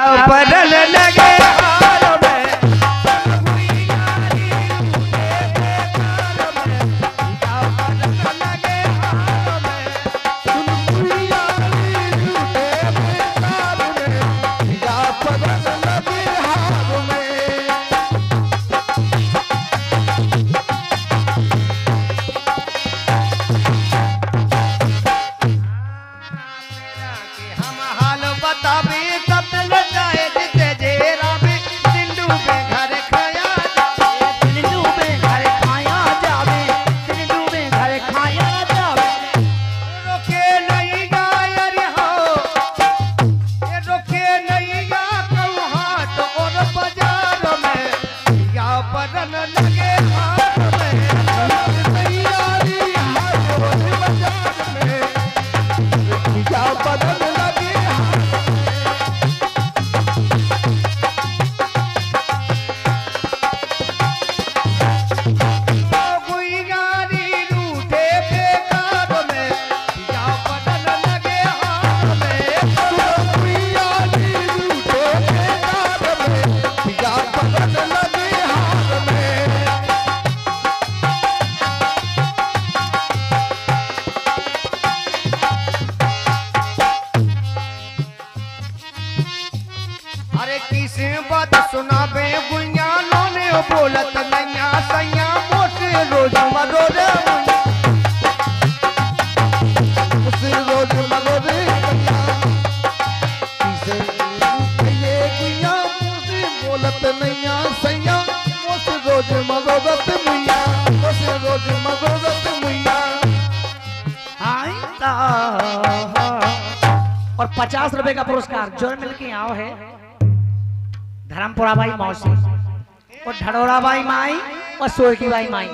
बदल लगे हार में बात सुना बे गुइया लोने बोलत नैया सैया मोसे रोज मरोरे मोसे रोज मरोरे किसे ये गुइया मोसे बोलत नैया सैया मोसे रोज मरोरत मुइया मोसे रोज मरोरत मुइया और 50 रुपए का पुरस्कार जो मिलके आओ है धर्मपुरा बाई मौसी और ढड़ोरा बाई माई और सोरकी बाई माई।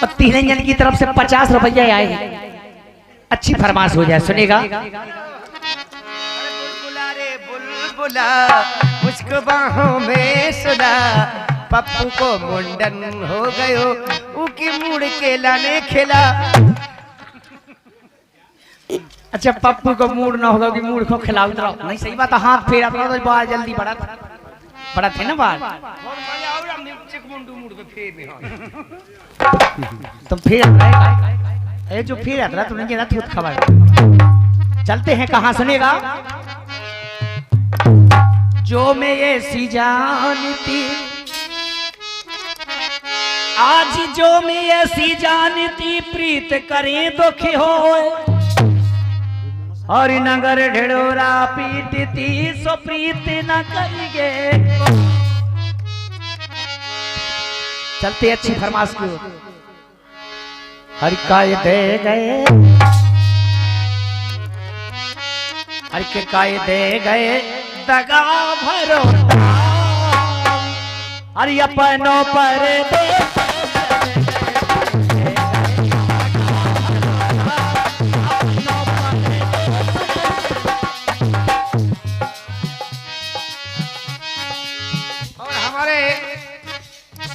और तीन जन की तरफ से 50 रुपया आए हैं। अच्छी फरमाश हो जाए सुनेगा। बुलबुला रे बुलबुला मुझको बाहों में सुला पप्पू को मुंडन हो गयो उकी मुड़ के लाने खिला। अच्छा पप्पू को मूड ना होगा कि मूड को खिलाओ नहीं सही बात। हाथ फेरा तो बहुत जल्दी बड़ा थे ना बात तुम फिर जो फिर आता तुमने क्या खबर। चलते हैं कहाँ सुनेगा। जो मैं ऐसी जानती आज जो मैं ऐसी जानती प्रीत करें दुखी हो और नगर ढेड़ोरा पीटती सो प्रीत न करेंगे। चलते अच्छी फरमाश की हर कायदे गए हर के कायदे गए दगा भरोसा हर अपनों पर दे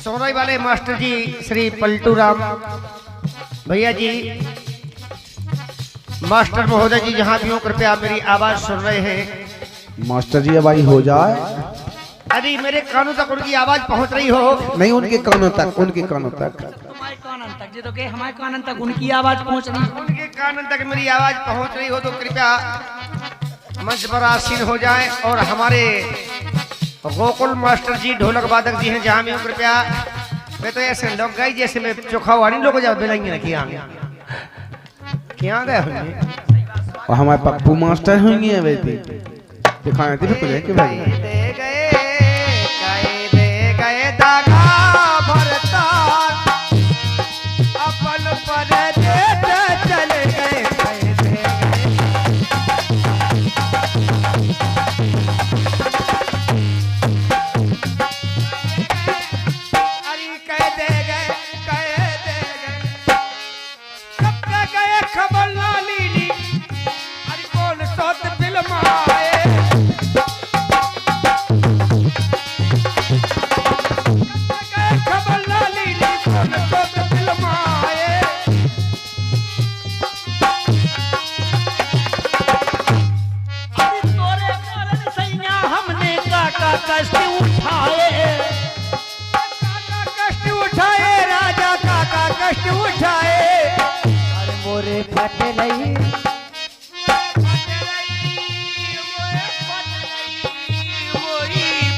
सोनाई वाले मास्टर जी श्री पलटू राम भैया जी मास्टर महोदय जी जहाँ भी हो कृपया मेरी आवाज सुन रहे हैं। मास्टर जी अब आई हो जाए। यदि मेरे कानों तक उनकी आवाज पहुँच रही हो नहीं उनके कानों तक हमारे कानन तक उनकी आवाज पहुँच रही उनके कानन तक मेरी आवाज पहुँच रही हो तो कृपया मंच पर आसीन हो जाए। और हमारे गोकुल मास्टर जी ढोलक वादक जी हैं जहाँ भी कृपया मैं तो ऐसे लोग गए जैसे मैं चोखा वाली लोग जब बेलेंगे ना क्या गए होंगे और हमारे पप्पू मास्टर होंगे वैसे दिखाए थे फिर कि भाई गए दागा भरता अपन पर चले गए खबर ना लीनी अरे कौन सोत फिल्म आए खबर ना लीनी कौन सोत फिल्म आए मोरे फट रही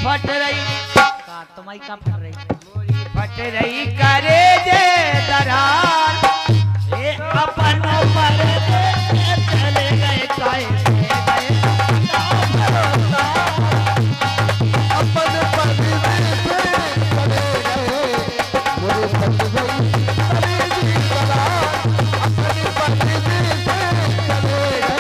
फट रही का तुम्हारी का फट रही मोरी फट रही करे जे दरार ए अपन पर चले गए काहे अपन पर चले गए मोरे फट गई अरे जी करार अपन पर चले गए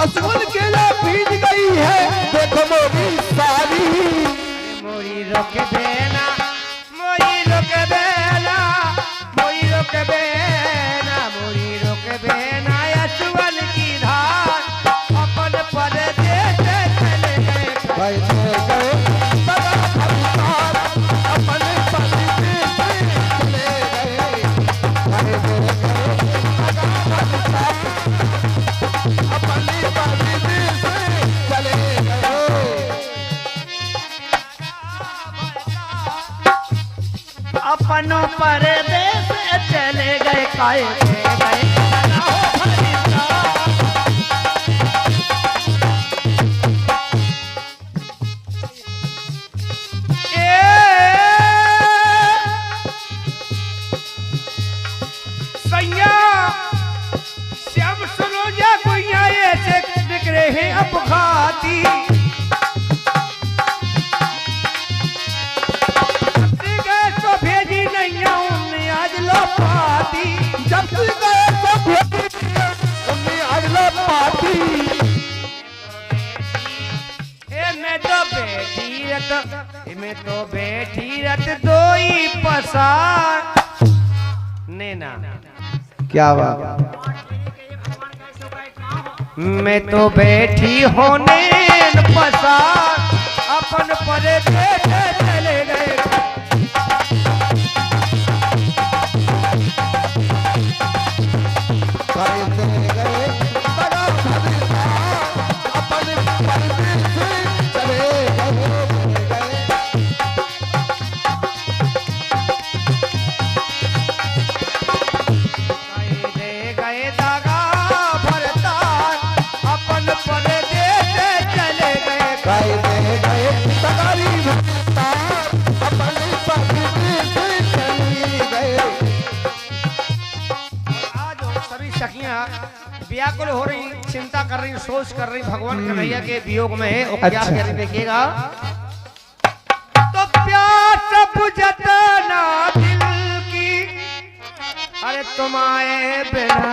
असुल के जा भीज गई है देखो मोरी सारी मोरी रोक देना मोरी रोक देना मोरी रोक देना मोरी रोक देना यशवन की धार अपन परदेश चले गए भाई गए बड़ा खबरदार अपने परदेश चले गए भाई गए अपने परदेश चले गए अपनों परदेश चले गए काहे गए श्याम सुनो जा गुइया ऐसे निकले हैं अब खाती जब से गए तो उन्हें अगला पार्टी मैं तो बैठी रत दो ही पसार नैना क्या बात मैं तो बैठी होने पसार अपन परदेश चले गए चले गए बड़ा खबरदार अपने परदेश चले गए दे गए दागा भरतार अपन परदेश चले गए गए गए तगारी भरतार अपने परदेश चले गए आज सभी सखियां व्याकुल हो रही चिंता कर रही सोच कर रही भगवान कन्हैया के वियोग में है और क्या कह रही देखिएगा तो प्यास बुझता ना दिल की अरे तुम्हारे बिना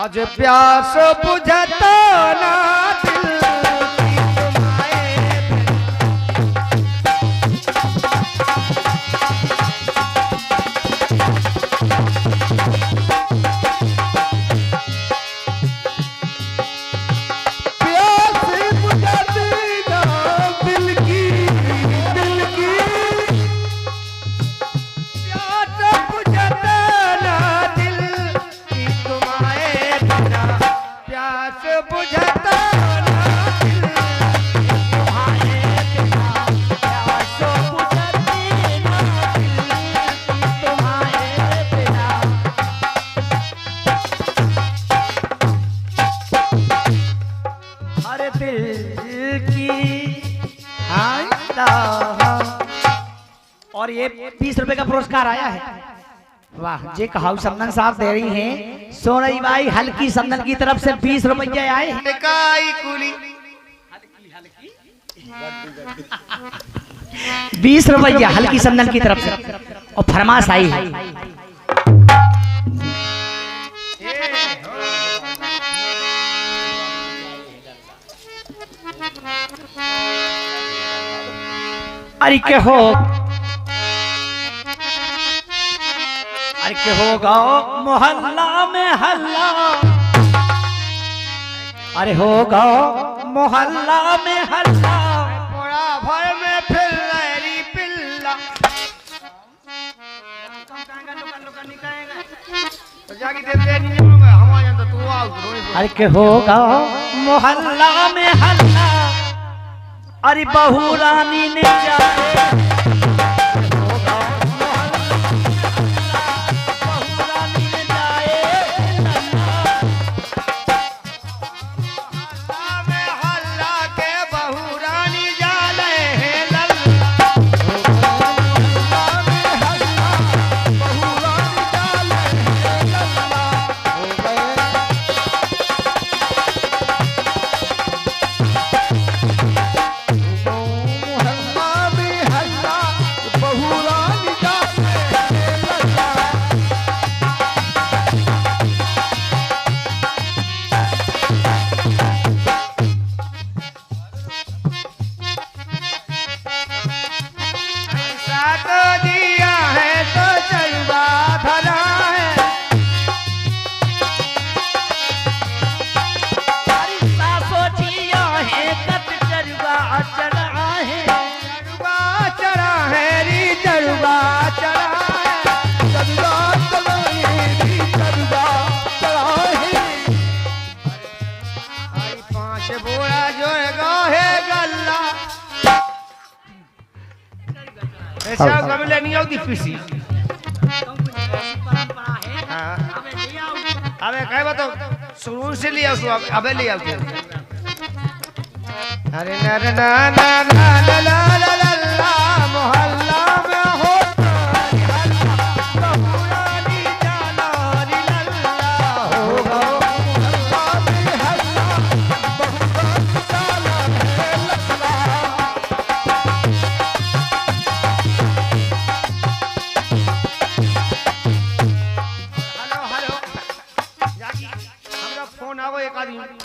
आज प्यास बुझता ना दिल की तुम्हारे बिना प्यास बुझाती ना दिल की प्यास बुझता ना दिल की तुम्हारे बिना प्यास बुझता ना दिल की तुम्हारे बिना प्यास बुझती ना दिल की तुम्हारे बिना हर दिल की और ये 20 रुपए का पुरस्कार आया है वाह जे कहाऊ समदन साहब दे रही हैं सोनई बाई हल्की समदन की तरफ से 20 रुपये आए हैं काई कुली 20 रुपया हल्की समदन की तरफ से और फरमाश आई है अरे के हो अरे के होगा मोहल्ला में हल्ला, अरे होगा मोहल्ला में हल्ला, पोड़ा भर में फिर लहरी पिल्ला। तो जाके देते नहीं हमारे यहाँ तो तू आओ। अरे के होगा मोहल्ला में हल्ला, अरे बहू रानी ने जाए पीसी अबे कहे बा तो शुरू से लिया अबे ले आओ। अरे ना ना ना ना ना ला ला ला ला ला मोहल्ला में होता पुरानी जाना री लल्ला होगा मोहल्ला में हल्ला बहुत साला है लल्ला।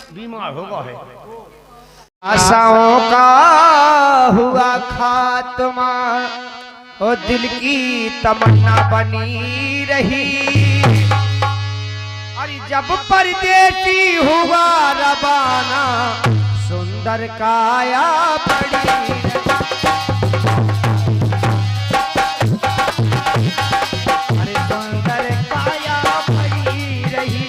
बीमार होगा है। आशाओं का हुआ खात्मा और दिल की तमन्ना बनी रही, और जब परदेसी हुआ रवाना सुंदर काया पड़ी। अरे सुंदर काया पड़ी रही,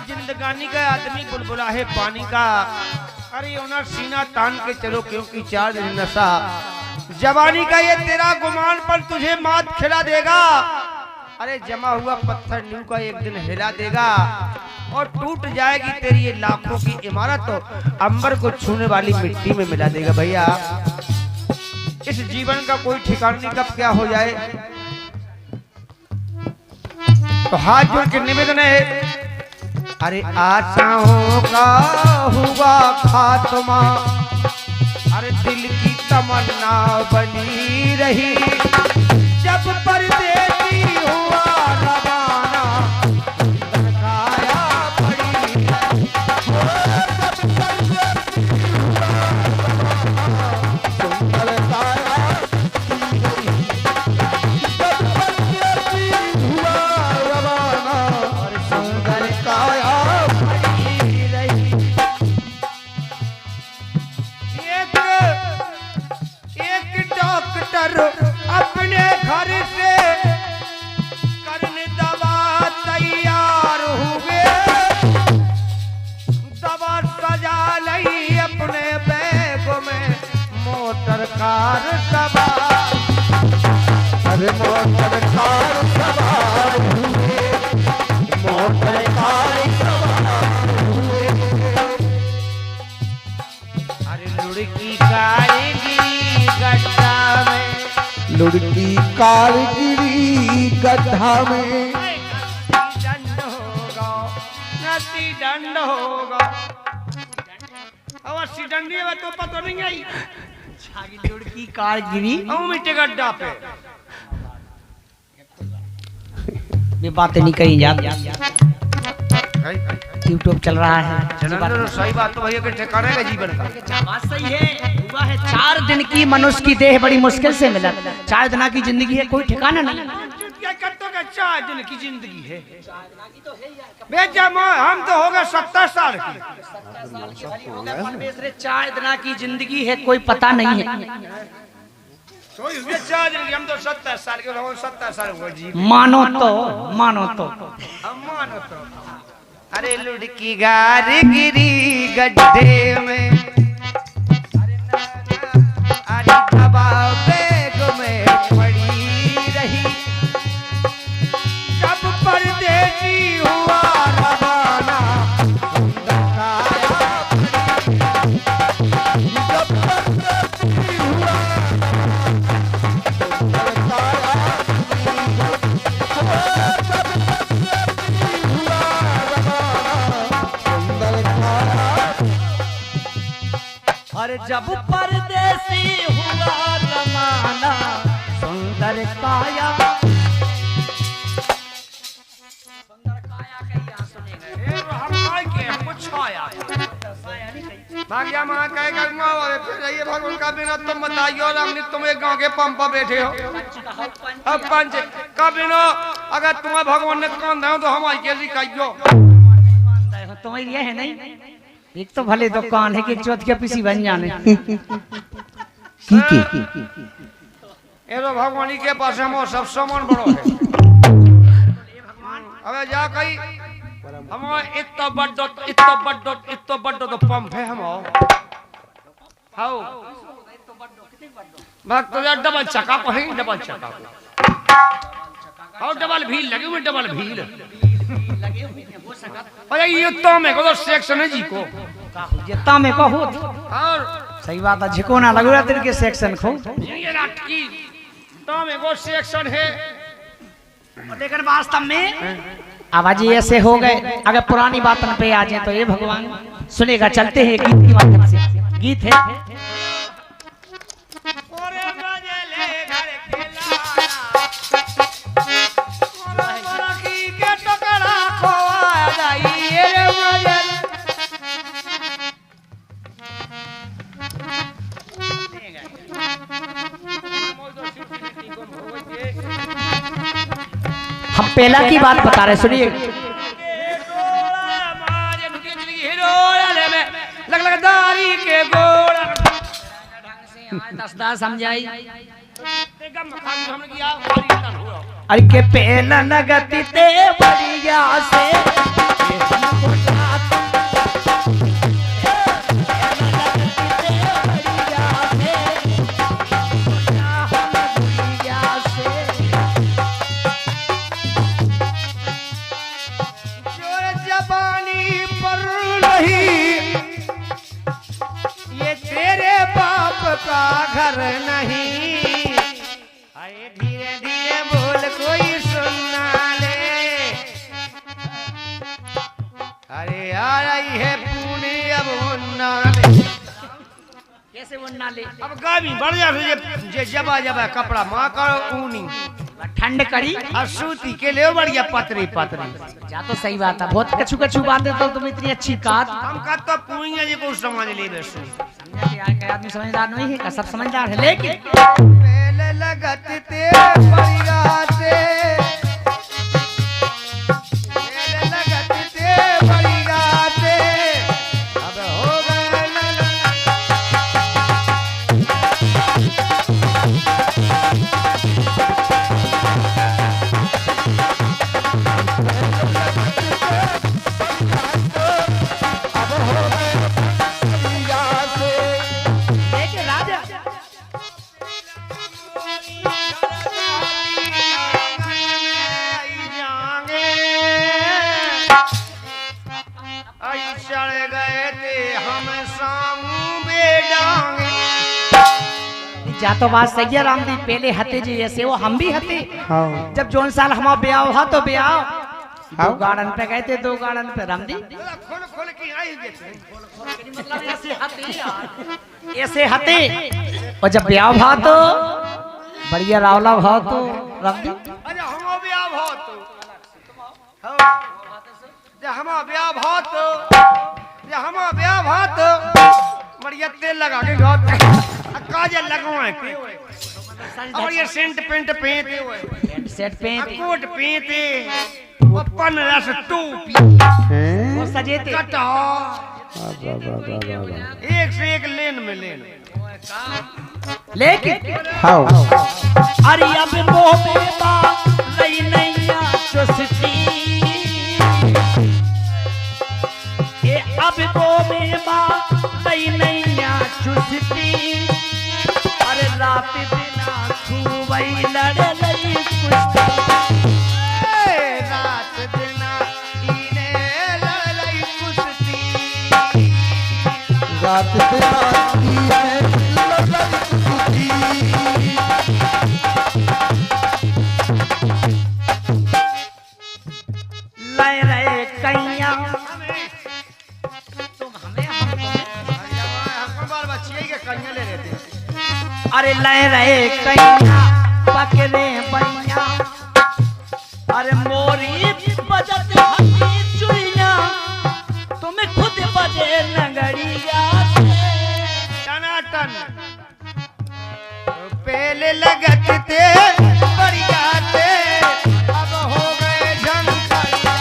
जिंदगानी का आदमी बुलबुला है पानी का। अरे ओनर सीना तान के चलो क्योंकि 4 दिन नशा जवानी का ये तेरा गुमान पर तुझे मात खिला देगा। अरे जमा हुआ पत्थर नींव का एक दिन हिला देगा, और टूट जाएगी तेरी ये लाखों की इमारत, तो अंबर को छूने वाली मिट्टी में मिला देगा। भैया इस जीवन का कोई ठिकाना नहीं कब क्या हो जाए। तो हाथ जोड़ के निवेदन है, अरे आशाओं का हुआ खात्मा, अरे दिल की तमन्ना बनी रही, जब परदेसी हुआ रवाना सुंदर काया पड़ी। सुंदर काया हुआ रवाना और सुंदर काया अपने घर से करने दवा तैयार हुए, दवा सजा लई अपने बैग में मोटर कार सवार। अरे मोटर कार सवार हुए, मोटर कार सवार हुए। अरे लुड़की कारेगी गड्ढा में, लुड़की कारगिरी गड्ढा में दंड होगा, नसी दंड होगा। अब सीडंडी में तो पता नहीं आई लुड़की कारगिरी मिट्टी गड्ढा पे ये बातें नहीं कही जाती। यूट्यूब चल रहा है। सही बात तो भैया के ठिकाने का जीवन का बात सही है। हुआ है 4 दिन की मनुष्य की देह बड़ी मुश्किल से मिला। 4 दिन की जिंदगी है, कोई ठिकाना नहीं। क्या करते हो? 4 दिन की जिंदगी है बेजा हम तो हो गए 70 साल की। 4 दिन की जिंदगी है, कोई पता नहीं है। 4 दिन की, हम तो 70 साल के लोग 70 साल हो जी। मानो तो मानो तो हम मानो तो। अरे लुढ़की गार गिरी गड्ढे में, अरे दबाव बेग में पड़ी रही, जब परदेसी हुआ रवाना और जब परदेसी हुआ रवाना सुंदर काया। भाग्या माँ कहे फिर भगवान का बिना तुम बताइयो, हमने तुम एक गाँव के पंप पर बैठे हो। अब पंच का बिना अगर तुम्हें भगवान ने कान दे तो हमारी कैसी कहियो। तुम्हें ये है नहीं, एक तो भले दुकान है कि चौथ के पीसी बन जाने ये तो भगवानी के पास हम सब सामान बड़ो है। अबे जा कहीं हम इतना बड्डो तो पंप है हम हाउ भक्त डबल चक्का को है, डबल चक्का को और डबल भील लगे हुए, डबल भील अरे ये तो में को तो सेक्शन है जी को ये तामे को हो। और सही बात है, झिको ना लगो रहा तेरे के सेक्शन खो। ये लटकी तो में को सेक्शन है। लेकिन वास्तव में आवाज ऐसे हो गए, अगर पुरानी बात पे आ जाए तो ये भगवान सुनेगा। चलते हैं गीत की माध्यम से। गीत है हम पहला की बात बता रहे, सुनिए। लगदारी के गोड़ा समझाई अरे के पहला लगती ते बढ़िया से का घर नहीं। अरे धीरे धीरे बोल कोई सुनना ले। अरे आ रही है पुणे अब उन्ना ले। कैसे उन्ना ले? अब गावी बढ़ जा जे जबा जबा कपड़ा माँ का ऊनी ठंड करी और सूती के लिए बढ़िया पतरी पतरी। जा तो सही बात है, बहुत कछु कछु बातें तो तुम इतनी अच्छी बात हम का तो पुइया जी को समझ ले बेसु। आदमी समझदार नहीं है का, सब समझदार है। लेकिन पहले लगत ते बढ़िया से, पहले लगत ते बढ़िया से, अब हो गए जा तो बात सही है रामदी, पहले हते जी जैसे वो हम भी हते। जब जोन साल हमारा ब्याह हुआ तो ब्याह 2 गार्डन पे गए थे, 2 गार्डन पे रामदी खोल खोल के आई देते मतलब ऐसे हते। और जब ब्याह हुआ तो बढ़िया रावला भाव तो रामदी अरे हम ब्याह हुआ तो ब्याह भात बढ़िया तेल लगा के घाट काजल लगवाए थे और ये सेंट पेंट पेंटे सेट पे कोट पेंटे अपन रस टोपी वो सजे थे कटा एक से एक लेन में लेन लेकिन हाँ अरे अब मोहबे बा रही नैया चुस्ती ये अब मोहबे बा रही नैया चुस्ती अरे रात बिना छुवई लड़े लई कुश्ती रात दिना इने लड़ाई कुश्ती रात बिना की है लड़ाई कुश्ती लय रहे कैया तुम हमें हमको बाल बच्चिए के कन्या ले लेते अरे लय रहे कैया पकड़े बैया अरे मोरी बजत हसी चुड़िया तुम्हें खुद बजे नगरिया टनाटन पहले लगत थे बढ़िया थे अब हो गए झंखरिया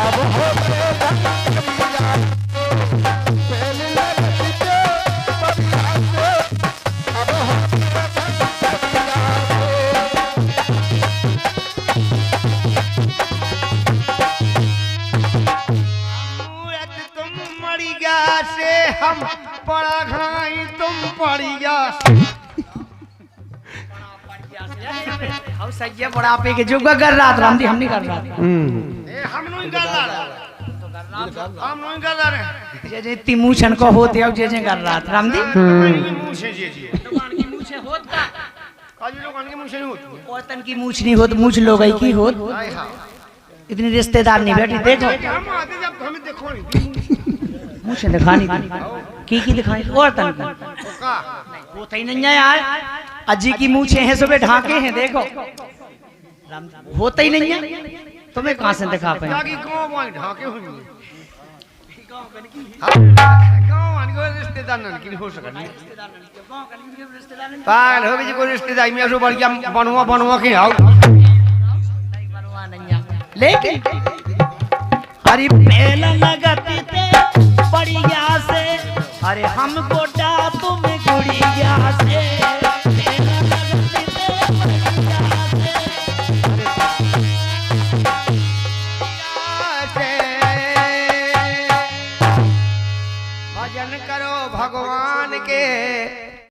अब हो गए धंधरिया पहले लगती थे बढ़िया थे अब हो गए मूरत तुम मरिया से हम पड़ा घाई तुम पड़िया हाउ सैया बड़ा पे के जुग कर रात रामदी हम नहीं कर रहा हम नहीं कर रहा हम नहीं कर रहे जे जे तिमुछन को होते अब जे जे कर रात रामदी मुंह से जी दुकान की मुछ होत का आज लोग के मुंह से नहीं होती औरतन की मूछ नहीं होत मूछ लोग की होत हाय हां इतनी रिश्तेदार नहीं बैठी देखो हम आते जब हमें देखो नहीं मूछ दिखानी की दिखाई औरतन की का होता ही नहीं है यार अजी की मूछे हैं सुबह ढाके हैं देखो होता ही नहीं है तुम्हें कहां से दिखा पाए जागी गांव वाली ढाके हुई गांव वाली को रिश्तेदार नहीं हो सकता पागल हो गई कोई रिश्तेदार में जो बढ़िया बनवा के आओ लेकिन अरे पहला लगती थे बढ़िया से अरे हम गोटा तुम गुड़िया से पहला लगती थे बढ़िया से भजन करो भगवान के